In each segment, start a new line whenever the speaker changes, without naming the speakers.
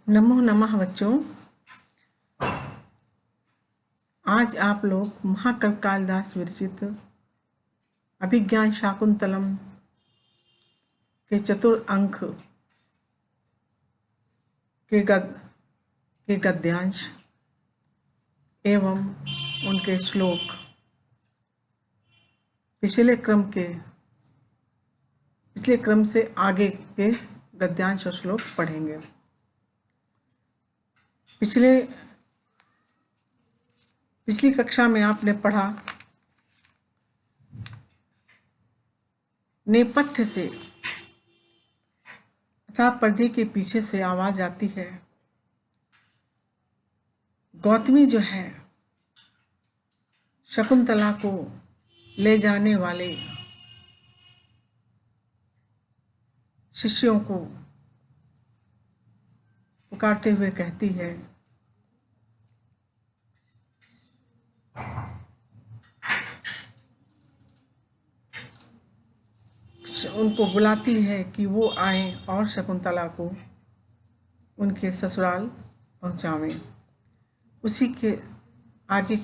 नमो नमः बच्चों। आज आप लोग महाकवि कालिदास विरचित अभिज्ञान शाकुंतलम के चतुर्थ अंक के गद्यांश एवं उनके श्लोक पिछले क्रम से आगे के गद्यांश और श्लोक पढ़ेंगे। पिछली कक्षा में आपने पढ़ा नेपथ्य से तथा पर्दे के पीछे से आवाज आती है। गौतमी जो है शकुंतला को ले जाने वाले शिष्यों को पुकारते हुए कहती है, उनको बुलाती है कि वो आए और शकुंतला को उनके ससुराल पहुंचावें। उसी के आगे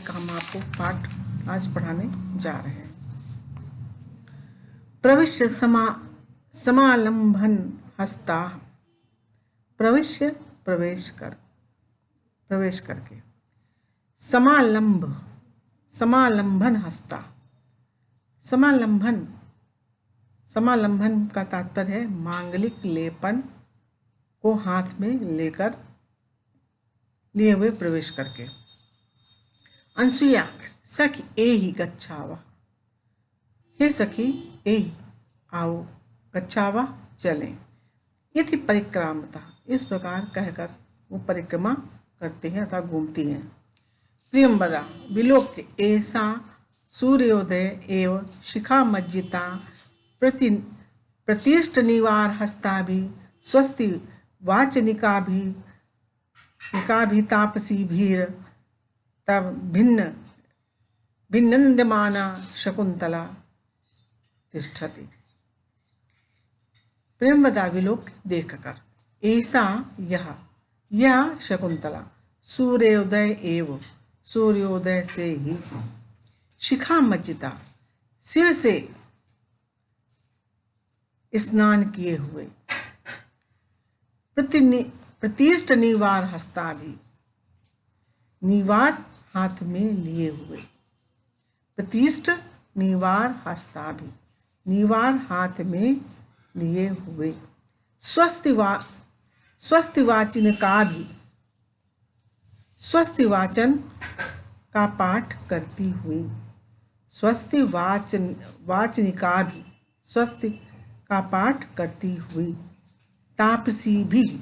का हम आपको पाठ आज पढ़ाने जा रहे हैं। प्रविश्य समालंबन हस्ता, प्रविश्य प्रवेश करके, समालंबन हस्ता। समालंबन का तात्पर्य है मांगलिक लेपन को हाथ में लिए हुए प्रवेश करके। अनसुया सखी एहि गच्छावा, हे सखी एहि आओ, गच्छावा चलें। इति परिक्रामता, इस प्रकार कहकर वो परिक्रमा करती हैं अथवा घूमती हैं। प्रियंवदा विलोक्य ऐसा सूर्योदय एव शिखा मज्जिता प्रतिष्ठ निवार हस्ता भी स्वस्ति वाचनिका भी तापसी भीर तब भिन्नंदमाना शकुंतला तिष्ठति। प्रेमवदा विलोक देखकर, ऐसा यह शकुंतला सूर्योदय से ही, शिखा मज्जिता सिर से स्नान किए हुए, प्रतिष्ठ निवार हस्ता भी, निवार हाथ में लिए हुए, प्रतिष्ठ निवार हस्ता भी, निवार हाथ में लिए हुए, स्वस्ति वाचन का पाठ करती हुई, स्वस्ति वाचनिका भी, स्वस्ति का पाठ करती हुई, तापसी भी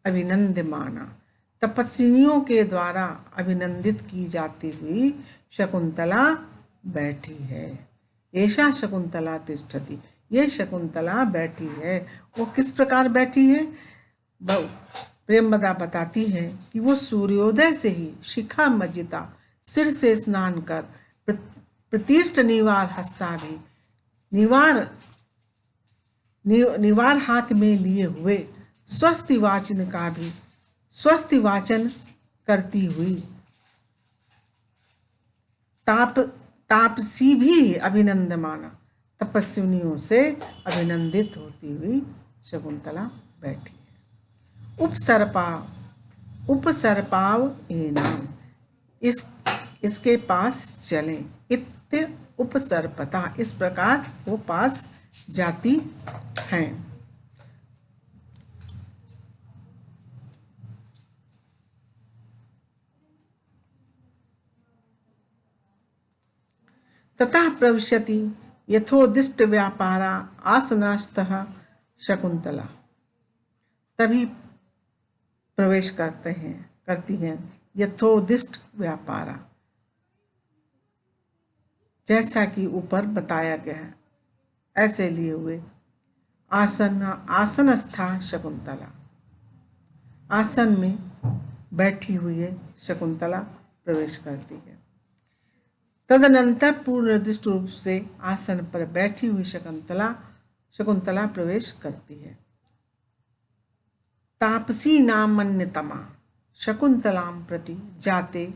अभिनंदमाना, तपस्विनियों के द्वारा अभिनंदित की जाती हुई शकुंतला बैठी है। ऐसा शकुंतला तिष्ठति, यह शकुंतला बैठी है। वो किस प्रकार बैठी है? प्रेमवदा बताती है कि वो सूर्योदय से ही शिखा मज्जिता, सिर से स्नान कर, प्रतिष्ठ निवार हस्ता भी, निवार हाथ में लिए हुए, स्वस्ति वाचन करती हुई, तापसी भी अभिनंदमाना, तपस्विनियों से अभिनंदित होती हुई शकुंतला बैठी है। उपसर्पाव एनाम, इसके पास चलें। इत्य उपसर्पता, इस प्रकार वो पास जाती हैं। ततः प्रविशति यथोदिष्ट व्यापारा आसनास्तः शकुंतला, तभी प्रवेश करती हैं यथोदिष्ट व्यापारा, जैसा कि ऊपर बताया गया है ऐसे लिए हुए। आसनस्था शकुंतला, आसन में बैठी हुई शकुंतला प्रवेश करती है। तदनंतर पूर्ण निर्दिष्ट रूप से आसन पर बैठी हुई शकुंतला प्रवेश करती है। तापसी नामन्यतमा शकुंतलां प्रति जाते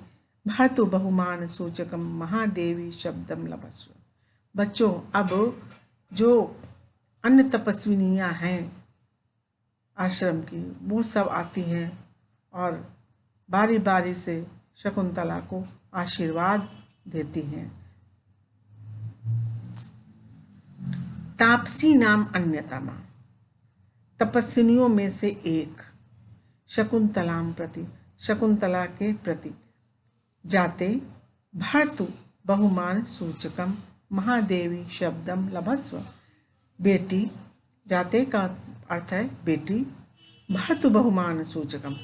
भर्तु बहुमान सूचकम महादेवी शब्दम लभस्व। बच्चों, अब जो अन्य तपस्विनियां हैं आश्रम की, वो सब आती हैं और बारी बारी से शकुंतला को आशीर्वाद देती हैं। तापसी नाम अन्यतमा, तपस्विनियों में से एक, शकुंतलाम प्रति, शकुंतला के प्रति, जाते भर्तु बहुमान सूचकम महादेवी शब्दम लभस्व। बेटी, जाते का अर्थ है बेटी, भर्तु बहुमान सूचकम,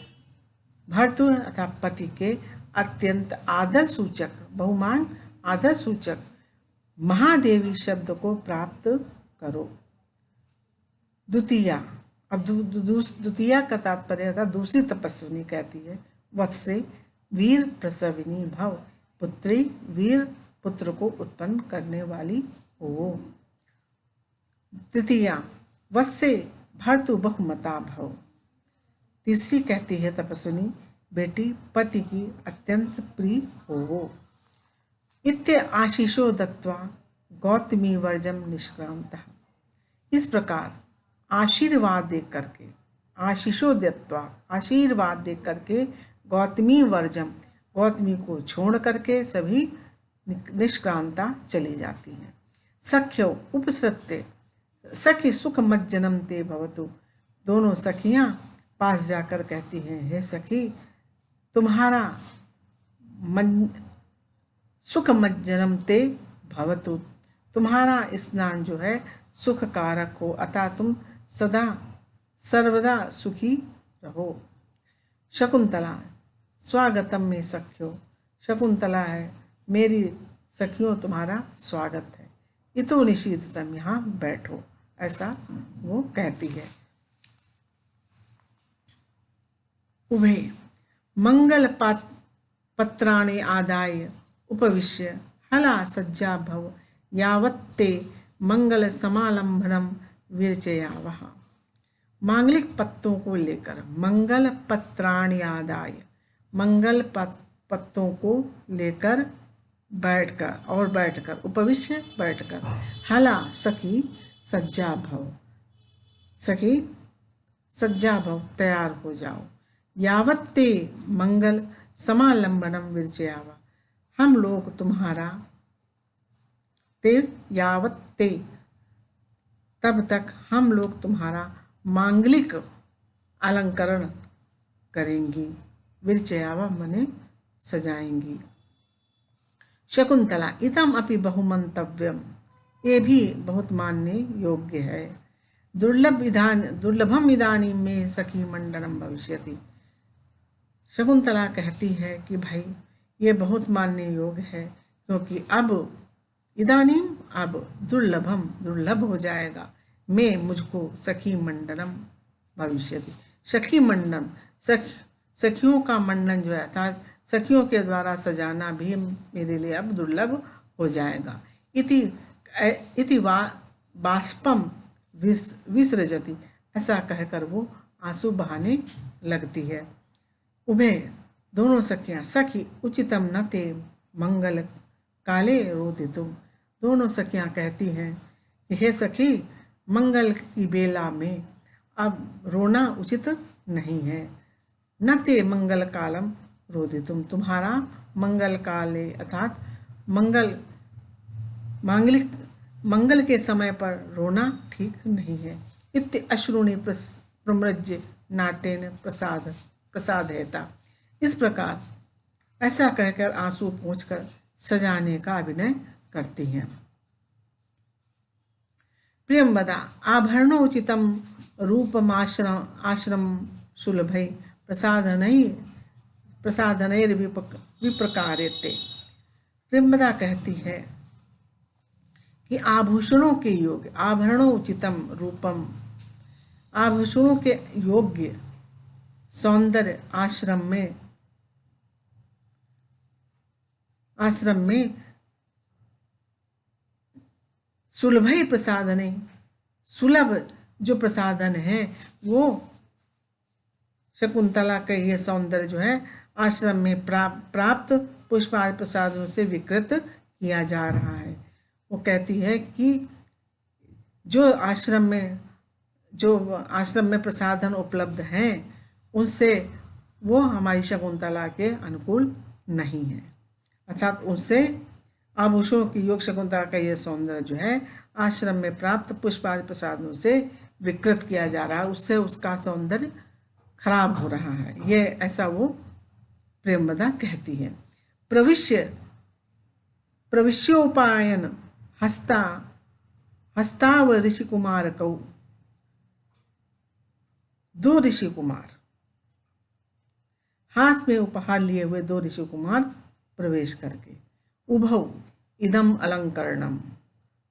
भर्तु अर्थात पति के अत्यंत आदर सूचक, बहुमान आदर सूचक महादेवी शब्द को प्राप्त करो। द्वितीया, अब द्वितीया का तात्पर्य था दूसरी तपस्विनी कहती है, वत्से वीर प्रसविनी भव, पुत्री वीर पुत्र को उत्पन्न करने वाली हो। तृतीया, वत्से भर्तु बहुमता भव। तीसरी कहती है तपस्विनी, बेटी पति की अत्यंत प्रिय हो। इत्य आशीषो दत्वा गौतमी वर्जम निष्क्रांतः। इस प्रकार आशीर्वाद दे करके, आशीषो दत्वा आशीर्वाद दे करके, गौतमी वर्जम गौतमी को छोड़ करके सभी निष्क्रांता चली जाती हैं। सख्यो उपसृत्य सखी सुख मज्जनम ते भवतु। दोनों सखियां पास जाकर कहती हैं, हे सखी, तुम्हारा सुख मज्जनम ते भवतु, तुम्हारा स्नान जो है सुख कारक हो, अतः तुम सदा सर्वदा सुखी रहो। शकुंतला, स्वागतम में सख्यो, शकुंतला है मेरी सखियों तुम्हारा स्वागत है। इतो निशीततम, यहाँ बैठो, ऐसा वो कहती है। उभे मंगल पत्राणि आदाय उपविश्य हला सज्जा भव यावत्ते मंगल समालंबनम विरचयावः। मांगलिक पत्तों को लेकर, मंगल पत्राणि आदाय, मंगल पत्तों को लेकर बैठकर उपविश्य बैठकर, हला सखी सज्जा भव, सखी सज्जा भव तैयार हो जाओ, यावत्ते मंगल समालंबनम विरचयावा, हम लोग तुम्हारा, ते यावत्ते तब तक हम लोग तुम्हारा मांगलिक अलंकरण करेंगी, विरचयावा मने सजाएंगी। शकुंतला, इतम अपि बहुमंतव्यम, ये भी बहुत मानने योग्य है। दुर्लभम इदानीं में सखी मंडनम भविष्यति। शकुंतला कहती है कि भाई ये बहुत मानने योग्य है, क्योंकि अब इदानीं, अब दुर्लभ हो जाएगा, मैं मुझको सखी मंडनम भविष्यति, सखी मंडन, सखियों का मंडन जो है अर्थात सखियों के द्वारा सजाना भी मेरे लिए अब दुर्लभ हो जाएगा। इति बाष्पम विसृजति, ऐसा कहकर वो आंसू बहाने लगती है। उभे दोनों सखियां, सखी उचितम न ते मंगल काले रोदितुम, दोनों सखियां कहती हैं कि हे सखी, मंगल की बेला में अब रोना उचित नहीं है। न ते मंगल कालम रोदितुम, तुम्हारा मंगल काले अर्थात मंगल के समय पर रोना ठीक नहीं है। इत्य अश्रुणि प्रमृज्य नाट्येन प्रसादयता, इस प्रकार ऐसा कहकर आंसू पोंछकर सजाने का अभिनय करती हैं। प्रियंवदा, आभरणोचितम रूपमाश्रम सुलभै प्रसाधनैर विप्रकारेते। प्रियंवदा कहती है कि आभूषणों के योग्य, आभरणोचितम रूपम, आभूषणों के योग्य सौंदर्य आश्रम में सुलभ प्रसादने, सुलभ जो प्रसाधन है वो शकुंतला का ये सौंदर्य जो है आश्रम में प्राप्त पुष्प आदि प्रसादों से विकृत किया जा रहा है। वो कहती है कि जो आश्रम में प्रसाधन उपलब्ध हैं उससे वो हमारी शकुंतला के अनुकूल नहीं है। अर्थात उससे आभूषणों की योग शकुंतला का ये सौंदर्य जो है आश्रम में प्राप्त पुष्प आदि प्रसादों से विकृत किया जा रहा है, उससे उसका सौंदर्य खराब हो रहा है। ये ऐसा वो प्रेमवदा कहती है। प्रविश्योपायन हस्ताव ऋषि कुमार कौ, दो ऋषि कुमार, हाथ में उपहार लिए हुए दो ऋषि कुमार प्रवेश करके, उभौ इदम अलंकरणम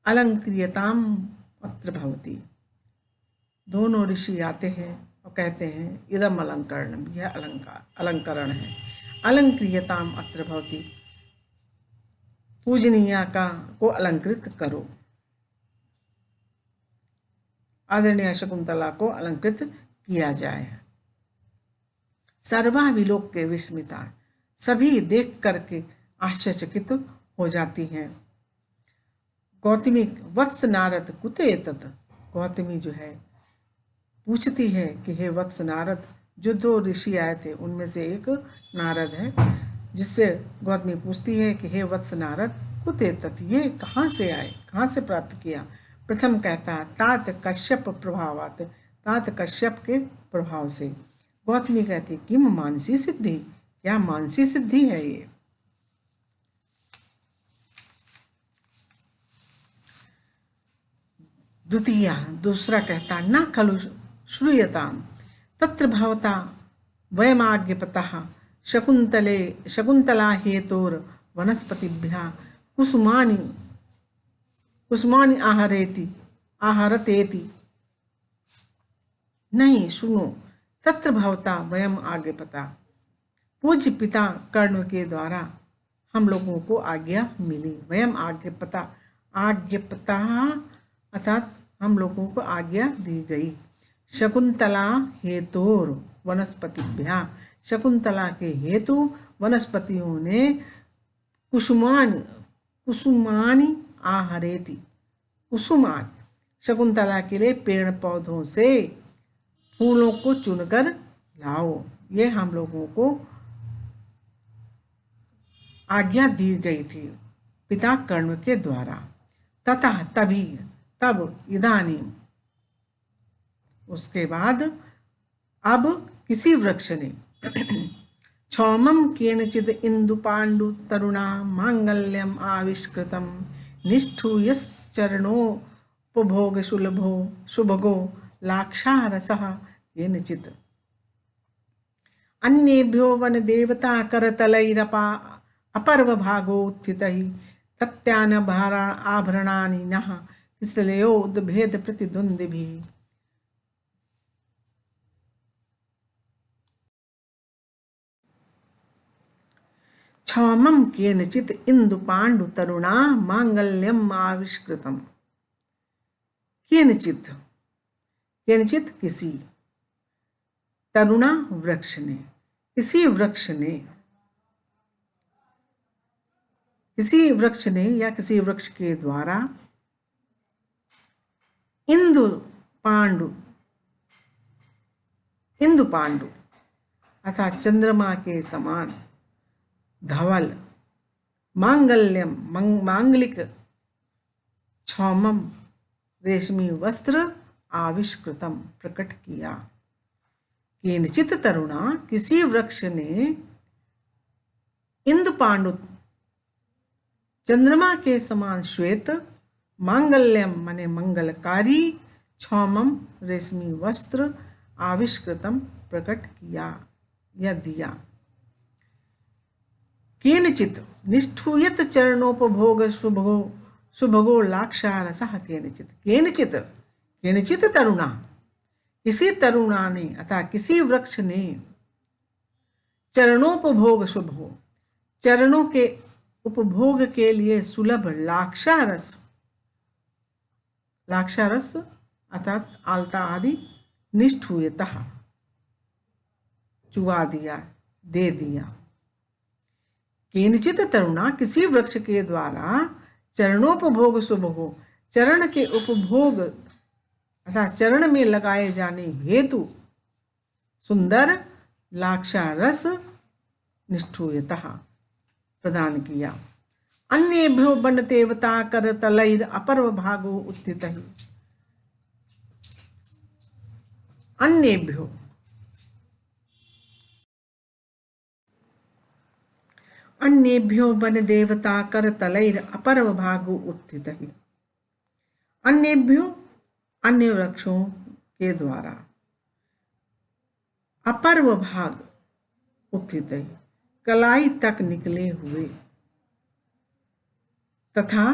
अलंक्रियताम अत्र भवति, दोनों ऋषि आते हैं और कहते हैं इदम अलंकरणम, यह अलंकरण है, अलंक्रियताम अत्र भवति, पूजनीया को अलंकृत करो, आदरणीय शकुंतला को अलंकृत किया जाए। सर्वा विलोक्य विस्मिता, सभी देख करके आश्चर्यचकित हो जाती हैं। गौतमी वत्स नारद कुते तत्, गौतमी जो है पूछती है कि हे वत्स नारद, जो दो ऋषि आए थे उनमें से एक नारद है, जिससे गौतमी पूछती है कि हे वत्स नारद कुते तत्, ये कहाँ से आए, कहाँ से प्राप्त किया। प्रथम कहता है तात कश्यप प्रभावात, तात कश्यप के प्रभाव से। गौतमी कहती किम मानसी सिद्धि, क्या मानसी सिद्धि है ये। द्वितीय दूसरा कहता न खलु श्रूयताम तत्र भवता वयमाज्ञपतः शकुंतला हेतोर वनस्पतिभ्यः कुसुमानि आहरतेति, नहीं सुनो, तत्र भवता वयम आज्ञपता, पूज्य पिता कर्ण के द्वारा हम लोगों को आज्ञा मिली। वयम आज्ञपता अर्थात हम लोगों को आज्ञा दी गई। शकुंतला हेतोर वनस्पतिभ्या, शकुंतला के हेतु वनस्पतियों ने कुसुमानि आहरेति, कुसुमान शकुंतला के लिए पेड़ पौधों से फूलों को चुनकर लाओ, ये हम लोगों को आज्ञा दी गई थी पिता कर्ण के द्वारा। तथा तभी तब इदानीम उसके बाद अब किसी वृक्ष ने क्षौमम केनचिद इंदु पांडु तरुणा मांगल्यम आविष्कृतम निष्ठूयश्चरणोपभोग शुभगो लाक्षारसः केनचित् अन्येभ्यो वन देवता करतलैरपा अपर्व भागोत्थितैः तत्यान आभरणानि नः किसलयोद्भेद प्रतिद्वन्द्विभिः। क्षौमं केनचित् इंदु पांडु तरुणा मांगल्यम आविष्कृतम, केनचित् किसी, तरुणा वृक्ष ने, किसी वृक्ष ने या किसी वृक्ष के द्वारा इंदु पांडु अर्थात चंद्रमा के समान धवल, मांगल्यम मांगलिक, क्षौमम रेशमी वस्त्र, आविष्कृतम प्रकट किया। केनचित तरुणा किसी वृक्ष ने इंदु पांडु चंद्रमा के समान श्वेत, मांगल्यम माने मंगलकारी, क्षौमम रेशमी वस्त्र, आविष्कृतम प्रकट किया या दिया। केनचित निष्ठूयत चरणोपभोग शुभगो लाक्षारसः केनचित तरुणा, किसी तरुणा ने अथवा किसी वृक्ष ने चरणोपभोग शुभो, चरणों के उपभोग के लिए सुलभ लाक्षारस अर्थात आलता आदि निष्ठूयतः चुवा दिया, दे दिया। केनचित तरुणा, किसी वृक्ष के द्वारा चरणोपभोग शुभ हो, चरण के उपभोग अर्थात चरण में लगाए जाने हेतु सुंदर लाक्षारस निष्ठूयतः प्रदान किया। अन्येभ्यो वन देवता करतलैर अपर्व भागो उत्थितः। अन्येभ्यो, अन्येभ्यो वन देवता करतलैर अपर्व भागो उत्थितः। अन्येभ्यो, अन्य वृक्षों के द्वारा, अपर्व भाग उत्थित, कलाई तक निकले हुए, तथा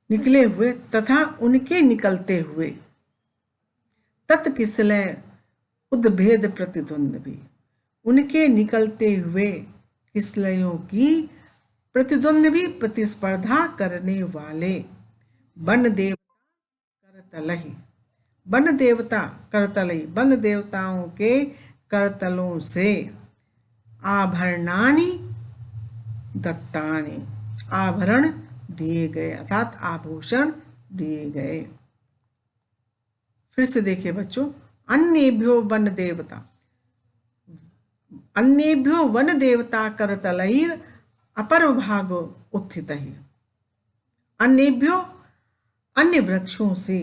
निकले हुए तथा उनके निकलते हुए, तत्किसलय उद्भेद प्रतिद्वंद्वी, उनके निकलते हुए किसलयों की प्रतिद्वंद्वी प्रतिस्पर्धा करने वाले वन देवता करतलहि, वन देवता करतलहि, वन देवताओं के करतलों से आभरणानि दत्तानि, आभरण दिए गए अर्थात आभूषण दिए गए। फिर से देखिए बच्चों, अन्येभ्यो वन देवता, अन्येभ्यो वन देवता करतलैर अपर्व भाग उत्थितः। अन्येभ्यो, अन्य वृक्षों से,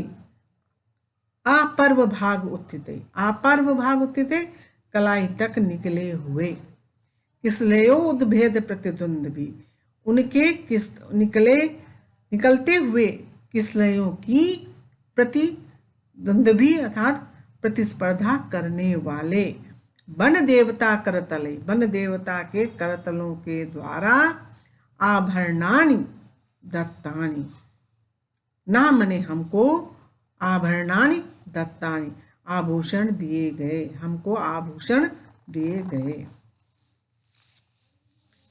अपर्व भाग उत्थित, अपर्व भाग उत्थित कलाई तक निकले हुए, किसलयो उद्भेद प्रतिद्वंद्वी, उनके निकलते हुए किसलयों की प्रतिद्वंद्वी अर्थात प्रतिस्पर्धा करने वाले वन देवता करतले, वन देवता के करतलों के द्वारा आभरणानि दत्तानि, ना मने हमको, आभरणानि दत्तानि, आभूषण दिए गए, हमको आभूषण दिए गए।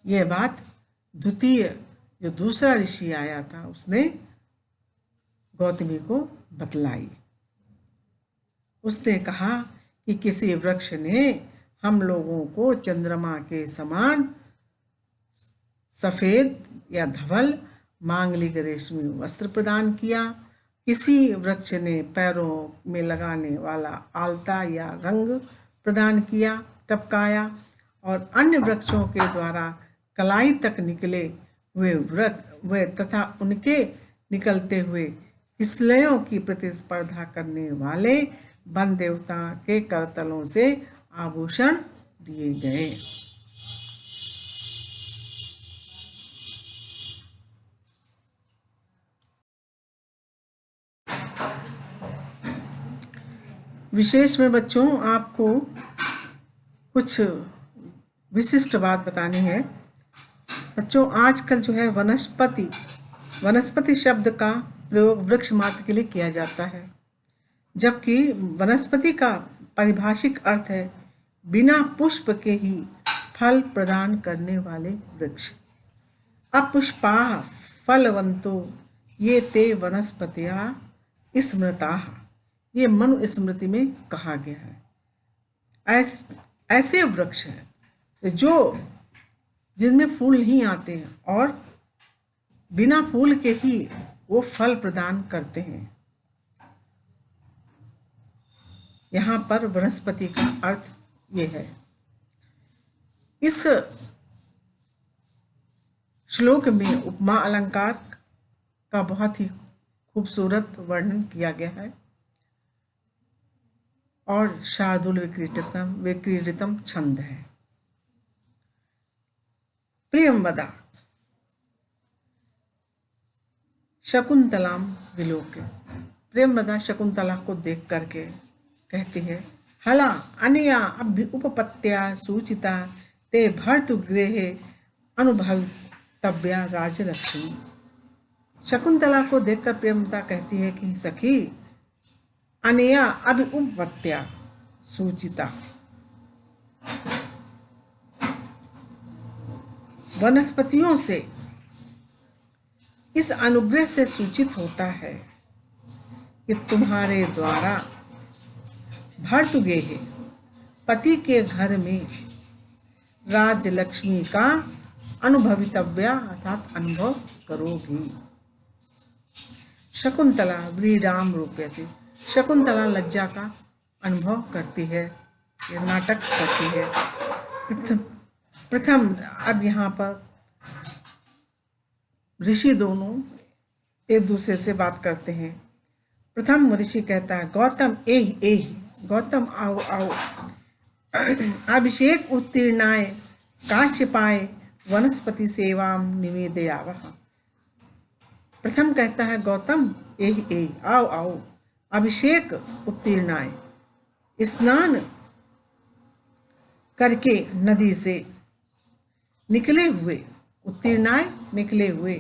यह बात द्वितीय जो दूसरा ऋषि आया था उसने गौतमी को बतलाई। उसने कहा कि किसी वृक्ष ने हम लोगों को चंद्रमा के समान सफेद या धवल मांगलिक रेशमी वस्त्र प्रदान किया, किसी वृक्ष ने पैरों में लगाने वाला आलता या रंग प्रदान किया, टपकाया, और अन्य वृक्षों के द्वारा कलाई तक निकले हुए वे तथा उनके निकलते हुए किसलयों की प्रतिस्पर्धा करने वाले वन देवता के करतलों से आभूषण दिए गए। विशेष में बच्चों आपको कुछ विशिष्ट बात बतानी है। बच्चों आजकल जो है वनस्पति शब्द का प्रयोग वृक्ष मात्र के लिए किया जाता है, जबकि वनस्पति का पारिभाषिक अर्थ है बिना पुष्प के ही फल प्रदान करने वाले वृक्ष। अपुष्पाः फलवंतो ये ते वनस्पतयः स्मृताः, ये मनु स्मृति में कहा गया है। ऐसे वृक्ष हैं जो जिनमें फूल नहीं आते हैं और बिना फूल के ही वो फल प्रदान करते हैं। यहाँ पर वनस्पति का अर्थ ये है। इस श्लोक में उपमा अलंकार का बहुत ही खूबसूरत वर्णन किया गया है और शार्दूल विक्रीडितम छंद है। प्रियंवदा शकुंतलाम विलोके, प्रियंवदा शकुंतला को देख करके कहती है, हला अनया उपपत्त्या सूचिता ते भर्तृगृहे अनुभवितव्या राजलक्ष्मी। शकुंतला को देखकर प्रियंवदा कहती है कि सखी, अनया उपपत्त्या सूचिता, वनस्पतियों से इस अनुग्रह से सूचित होता है कि तुम्हारे द्वारा भर्तृगेहे, पति के घर में राजलक्ष्मी का अनुभवितव्या अर्थात अनुभव करोगी। शकुंतला व्रीडाम रूपयति, शकुंतला लज्जा का अनुभव करती है, ये नाटक करती है। प्रथम अब यहाँ पर ऋषि दोनों एक दूसरे से बात करते हैं। प्रथम ऋषि कहता है, गौतम एहि एहि, गौतम आओ आओ, अभिषेक उत्तीर्णाय काश्यपाय वनस्पति सेवाम निवेदयावः। प्रथम कहता है, गौतम एहि एहि, आओ आओ, अभिषेक उत्तीर्णाय, स्नान करके नदी से निकले हुए, उत्तीर्णाय निकले हुए,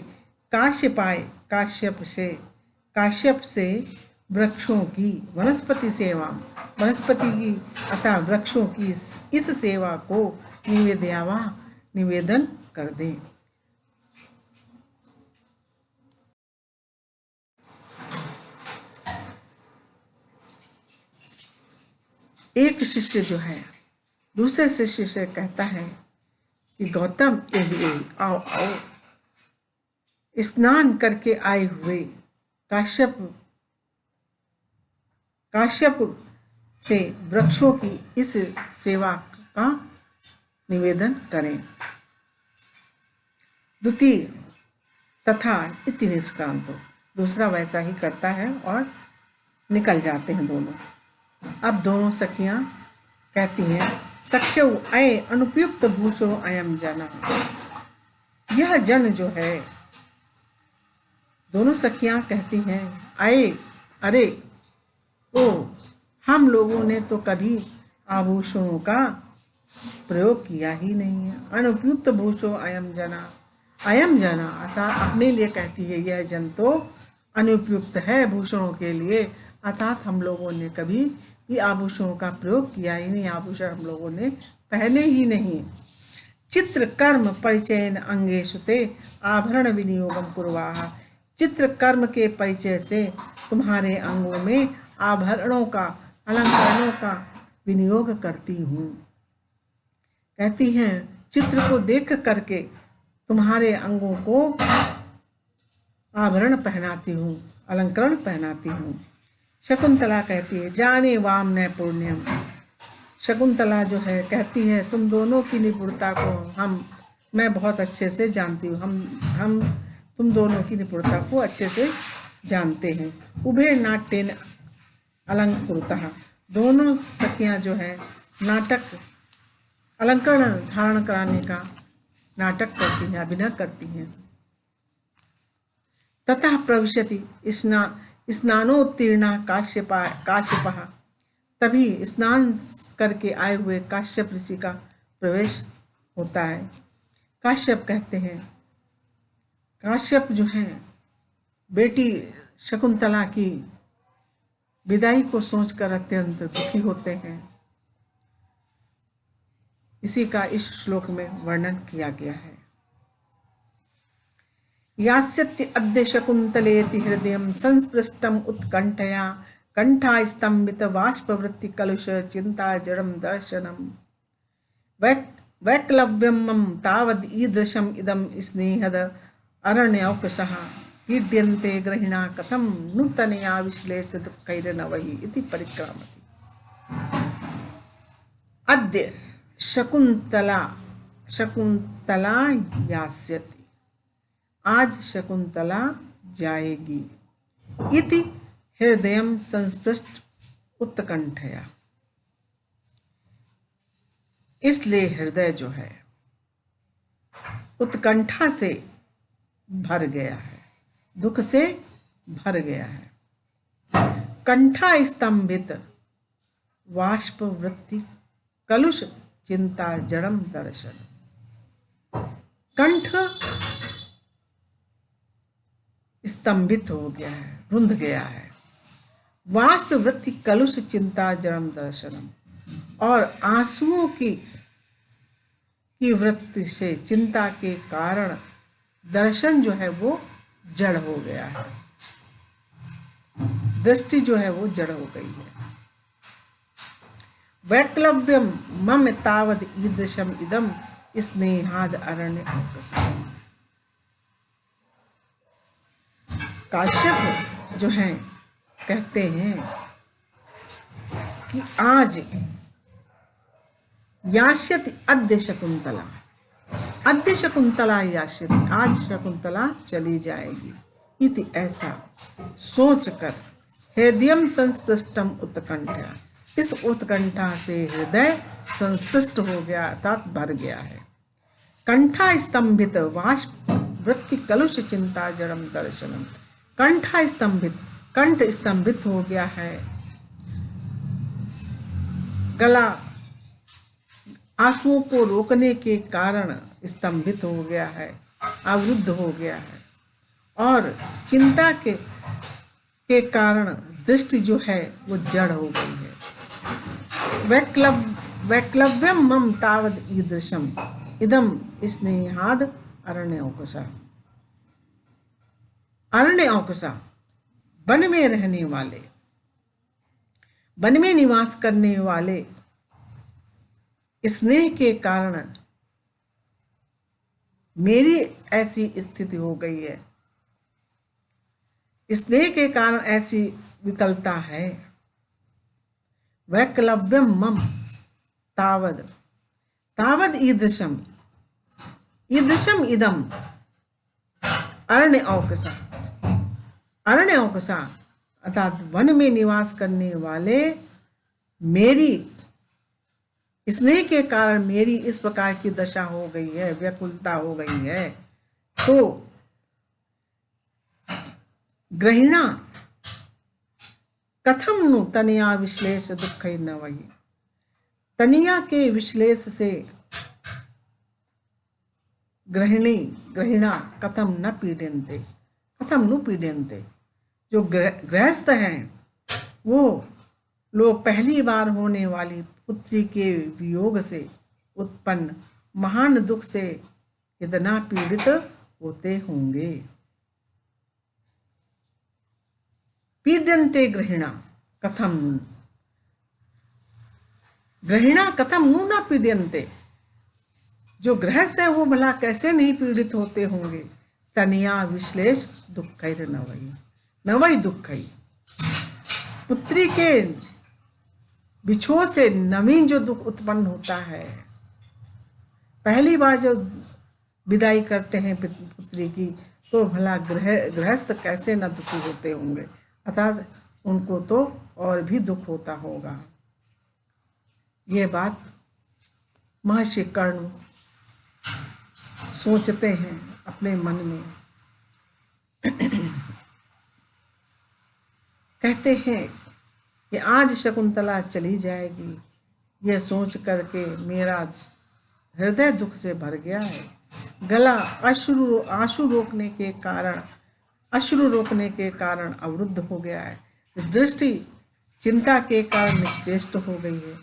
काश्यपाय काश्यप से वृक्षों की, वनस्पति सेवा, वनस्पति की अतः वृक्षों की इस सेवा को निवेदयावा, निवेदन कर दें। एक शिष्य जो है दूसरे शिष्य से कहता है कि गौतम एहि एहि, आओ आओ, स्नान करके आए हुए काश्यप से वृक्षों की इस सेवा का निवेदन करें। द्वितीय तथा इति निष्क्रांतो, दूसरा वैसा ही करता है और निकल जाते हैं दोनों। अब दोनों सखियां कहती हैं, सख्यौ अय अनुपयुक्त भूषो अयम जन, यह जन जो है, दोनों सखियां कहती हैं, अये अरे ओ, हम लोगों ने तो कभी आभूषणों का प्रयोग किया ही नहीं है। अनुपयुक्त भूषो अयम जना, अयम जना अर्थात अपने लिए कहती है, यह जन तो अनुपयुक्त है भूषणों के लिए, अर्थात हम लोगों ने कभी भी आभूषणों का प्रयोग किया ही नहीं, आभूषण हम लोगों ने पहने ही नहीं। चित्र कर्म परिचयन अंगेषु ते आभरण विनियोगम कुर्वाहा, चित्र कर्म के परिचय से तुम्हारे अंगों में आभरणों का, अलंकारों का विनियोग करती हूँ। कहती हैं, चित्र को देख करके तुम्हारे अंगों को आभरण पहनाती हूँ, अलंकरण पहनाती हूँ। शकुंतला कहती है, जाने वाम न पुण्यम, शकुंतला जो है कहती है, तुम दोनों की निपुणता को मैं बहुत अच्छे से जानती हूँ, हम तुम दोनों की निपुणता को अच्छे से जानते हैं। उभे नाट्येन अलंकृतः, दोनों सखियां जो है नाटक अलंकरण धारण कराने का नाटक करती हैं, अभिनय करती हैं। ततः प्रविशति स्नानोत्तीर्णा काश्यपः, तभी स्नान करके आए हुए काश्यप ऋषि का प्रवेश होता है। काश्यप कहते हैं, काश्यप जो हैं बेटी शकुंतला की विदाई को सोचकर अत्यंत दुखी होते हैं। इसी का इस श्लोक में वर्णन किया गया है। यास्यति अद्य शकुंतलेति हृदयं संस्पृष्टम उत्कंठया, कंठा स्तंभित बाष्पवृत्ति कलुष चिंता जड़म दर्शनम, वैक्लव्यम तावद ईदृशम इदम स्नेहद अरण्यौकसः, पीड्यन्ते ग्रहिणा कथम नूतनया विश्लेष दुःखैर्नवहि इति परिक्रामति। अद्य शकुंतला यास्यति, आज शकुंतला जाएगी। इति हृदयं संस्पृष्ट उत्कंठया, इसलिए हृदय जो है उत्कंठा से भर गया है, दुख से भर गया है। कंठा स्तंभित बाष्पवृत्ति कलुष चिंता जड़म दर्शन, कंठ स्तंभित हो गया है, रुंध गया है। बाष्पवृत्ति कलुष चिंता जड़म दर्शनम, और आंसुओं की वृत्ति से, चिंता के कारण दर्शन जो है वो जड़ हो गया है, दृष्टि जो है वो जड़ हो गई है। वैक्लव्यम मम तावद ईदृशम इदम स्नेहाद अरण्य औकसम। काश्यप जो हैं कहते हैं कि आज यास्यति अद्य शकुंतला, अद्य शकुंतला यास्यति, आज शकुंतला चली जाएगी। इति ऐसा सोचकर हृदयम संस्पृष्टम उत्कंठा, इस उत्कंठा से हृदय संस्पृष्ट हो गया अर्थात भर गया है। कंठा स्तंभित वाष्प वृत्ति कलुष चिंता जड़म दर्शनम, कंठा स्तंभित, कंठ स्तंभित हो गया है, गला आंसुओं को रोकने के कारण स्तंभित हो गया है, अवरुद्ध हो गया है, और चिंता के कारण दृष्टि जो है वो जड़ हो गई है। वैक्लव्यम मम तावद ईदृशम इदम स्नेहाद अरण्य औकसा, अरण्य औकसा वन में रहने वाले, वन में निवास करने वाले स्नेह के कारण मेरी ऐसी स्थिति हो गई है, स्नेह के कारण ऐसी विकलता है। वैक्लव्यम मम तावद, तावद ईदृशम, ईदृशम इदम अरण्य औकसा, अरण्य औकसा अर्थात वन में निवास करने वाले मेरी स्नेह के कारण मेरी इस प्रकार की दशा हो गई है, व्याकुलता हो गई है। तो ग्रहिणा कथम नु तनिया विश्लेष दुख न वही, तनिया के विश्लेष से ग्रहिणा कथम न पीड़न्ते, कथम नु पीड़न्ते, जो गृहस्थ हैं वो लोग पहली बार होने वाली पुत्री के वियोग से उत्पन्न महान दुख से इतना पीड़ित होते होंगे। पीड्यन्ते ग्रहिणा कथम नु, ग्रहिणा कथम नु न पीड्यन्ते, जो गृहस्थ है वो भला कैसे नहीं पीड़ित होते होंगे। तनिया विश्लेष दुखैर नवई, नवई दुखई, पुत्री के बिछोह से नवीन जो दुख उत्पन्न होता है, पहली बार जो विदाई करते हैं पुत्री की, तो भला गृहस्थ कैसे न दुखी होते होंगे, अर्थात उनको तो और भी दुख होता होगा। ये बात महर्षि कर्ण सोचते हैं अपने मन में। कहते हैं कि आज शकुंतला चली जाएगी, यह सोच करके मेरा हृदय दुख से भर गया है। गला आंसू रोकने के कारण अवरुद्ध हो गया है। दृष्टि चिंता के कारण निश्चेष्ट हो गई है।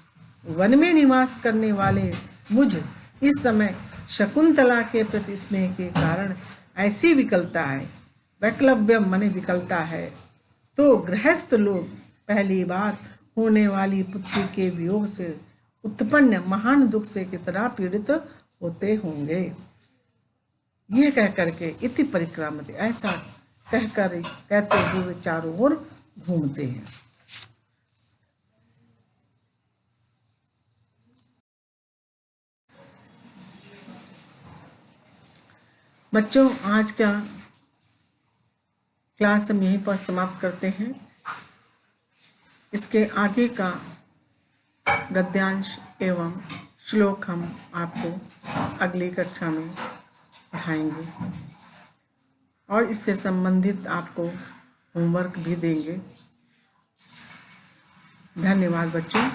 वन में निवास करने वाले मुझ इस समय शकुंतला के प्रति स्नेह के कारण ऐसी विकलता है, वैक्लव्यम माने विकलता है। तो गृहस्थ लोग पहली बार होने वाली पुत्री के वियोग से उत्पन्न महान दुख से कितना पीड़ित होते होंगे। यह कह करके इति परिक्रामते, ऐसा कहकर कहते हुए चारों ओर घूमते हैं। बच्चों, आज का क्लास हम यहीं पर समाप्त करते हैं। इसके आगे का गद्यांश एवं श्लोक हम आपको अगली कक्षा में पढ़ाएंगे और इससे संबंधित आपको होमवर्क भी देंगे। धन्यवाद बच्चों।